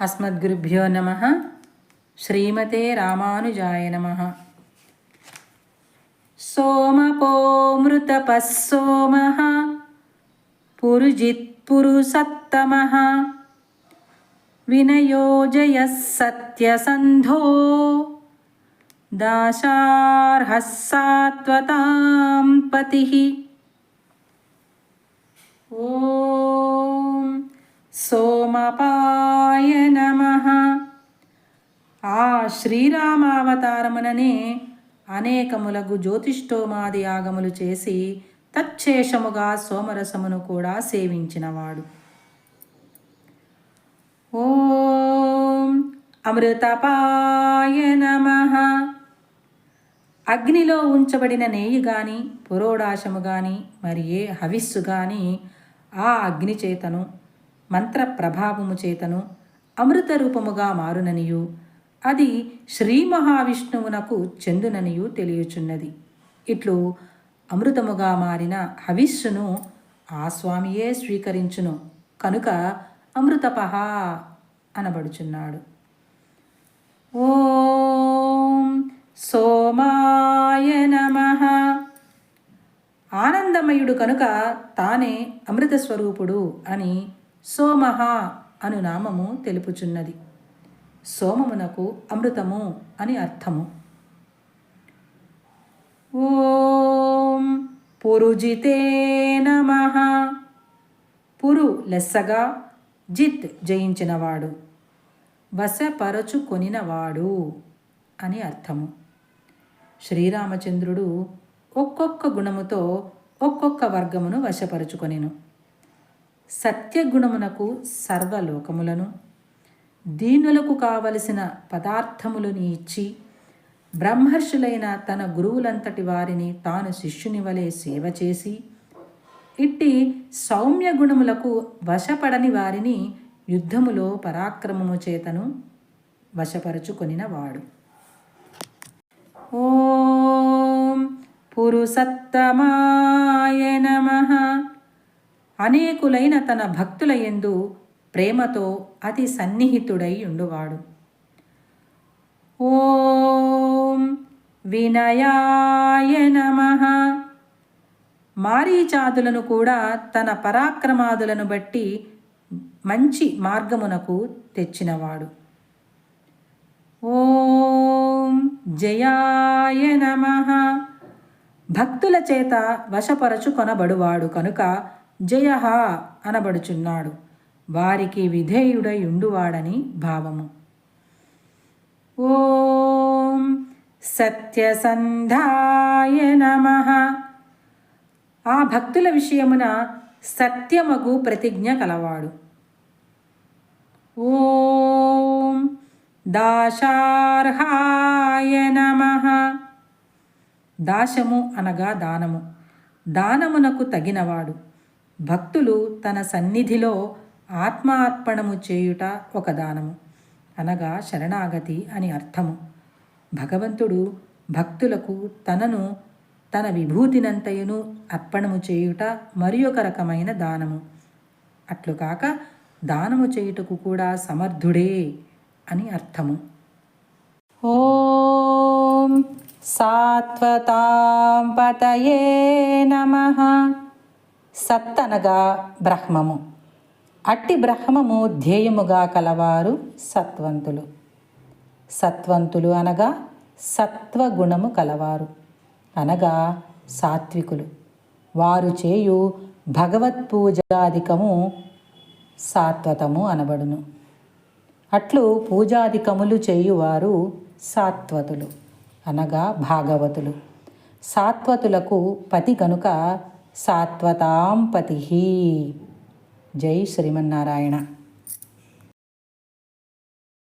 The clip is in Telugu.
అస్మద్గురుభ్యో నమః. శ్రీమతే రామానుజాయ నమః. సోమపోమృతపః సోమః పురుజిత్పురుషత్తమః వినయోజయః సత్యసంధో దాశార్హः సాత్వతాం పతిః. ఓం సోమపాయ నమః. ఆ శ్రీరామావతారముననే అనేకములగు జ్యోతిష్ఠోమాది యాగములు చేసి తచ్చేషముగా సోమరసమును కూడా సేవించినవాడు. ఓం అమృతపాయ నమః. అగ్నిలో ఉంచబడిన నెయ్యి గాని పురోడాశము గాని మరి ఏ హవిస్సు గాని ఆ అగ్ని చేతను మంత్ర ప్రభావము చేతను అమృత రూపముగా మారుననియు అది శ్రీ మహావిష్ణువునకు చెందుననియు తెలియచున్నది. ఇట్లు అమృతముగా మారిన హవిస్సును ఆ స్వామియే స్వీకరించును కనుక అమృతపహ అనబడుచున్నాడు. ఓం సోమాయ నమః. ఆనందమయుడు కనుక తానే అమృత స్వరూపుడు అని సోమః అను నామము తెలుపుచున్నది. సోమమునకు అమృతము అని అర్థము. ఓం పురుజితే నమః. పురు లెస్సగా, జిత్ జయించినవాడు, వశపరచుకొనినవాడు అని అర్థము. శ్రీరామచంద్రుడు ఒక్కొక్క గుణముతో ఒక్కొక్క వర్గమును వశపరుచుకొనెను. సత్యగుణమునకు సర్వలోకములను, దీనులకు కావలసిన పదార్థములను ఇచ్చి బ్రహ్మర్షులైన తన గురువులంతటి వారిని తాను శిష్యుని వలె సేవ చేసి ఇట్టి సౌమ్య గుణములకు వశపడని వారిని యుద్ధములో పరాక్రమము చేతను వశపరుచుకొనినవాడు. ఓం పురుషత్తమాయ నమః. అనేకులైన తన భక్తుల యందు ప్రేమతో అతి సన్నిహితుడై ఉండువాడు. ఓం వినయాయ నమః. మారీచాదులను కూడా తన పరాక్రమాదులను బట్టి మంచి మార్గమునకు తెచ్చినవాడు. ఓం జయాయ నమః. భక్తుల చేత వశపరచుకొనబడువాడు కనుక జయః అనబడుచున్నాడు. వారికి విధేయుడై ఉండువాడని భావము. ఓం సత్యసంధాయ నమః. ఆ భక్తుల విషయమున సత్యమగు ప్రతిజ్ఞ కలవాడు. ఓం దాశార్హాయ నమః. దాశము అనగా దానము, దానమునకు తగినవాడు. భక్తులు తన సన్నిధిలో ఆత్మార్పణము చేయుట ఒక దానము అనగా శరణాగతి అని అర్థము. భగవంతుడు భక్తులకు తనను తన విభూతినంతయును అర్పణము చేయుట మరి ఒక రకమైన దానము. అట్లు కాక దానము చేయుటకు కూడా సమర్థుడే అని అర్థము. ఓం సాత్వతాం పతయే నమః. సత్ అనగా బ్రహ్మము. అట్టి బ్రహ్మము ధ్యేయముగా కలవారు సత్వంతులు. సత్వంతులు అనగా సత్వగుణము కలవారు అనగా సాత్వికులు. వారు చేయు భగవత్పూజాధికము సాత్వతము అనబడును. అట్లు పూజాధికములు చేయువారు సాత్వతులు అనగా భాగవతులు. సాత్వతులకు పతి కనుక సాత్వతాం పతిః. జై శ్రీమన్నారాయణ.